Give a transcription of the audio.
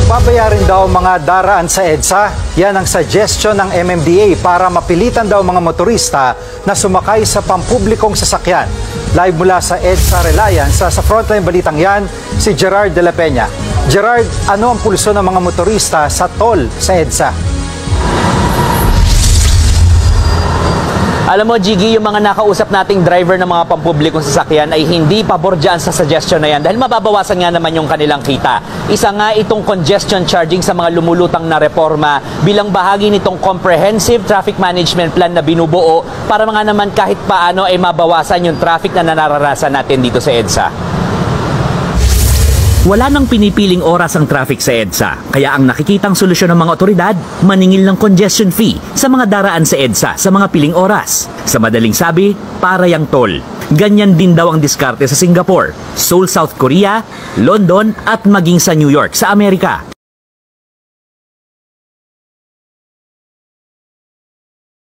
Babayarin daw mga daraan sa EDSA. Yan ang suggestion ng MMDA para mapilitan daw mga motorista na sumakay sa pampublikong sasakyan. Live mula sa EDSA Reliance, sa frontline balitang yan, si Gerard de la Peña. Gerard, ano ang pulso ng mga motorista sa toll sa EDSA? Alam mo, Jiggy, yung mga nakausap nating driver ng mga pampublikong sasakyan ay hindi pabor dyan sa suggestion na yan dahil mababawasan nga naman yung kanilang kita. Isa nga itong congestion charging sa mga lumulutang na reforma bilang bahagi nitong comprehensive traffic management plan na binubuo para mga naman kahit paano ay mabawasan yung traffic na nararanasan natin dito sa EDSA. Wala nang pinipiling oras ang traffic sa EDSA, kaya ang nakikitang solusyon ng mga otoridad, maningil ng congestion fee sa mga daraan sa EDSA sa mga piling oras. Sa madaling sabi, para yang toll. Ganyan din daw ang diskarte sa Singapore, Seoul, South Korea, London at maging sa New York sa Amerika.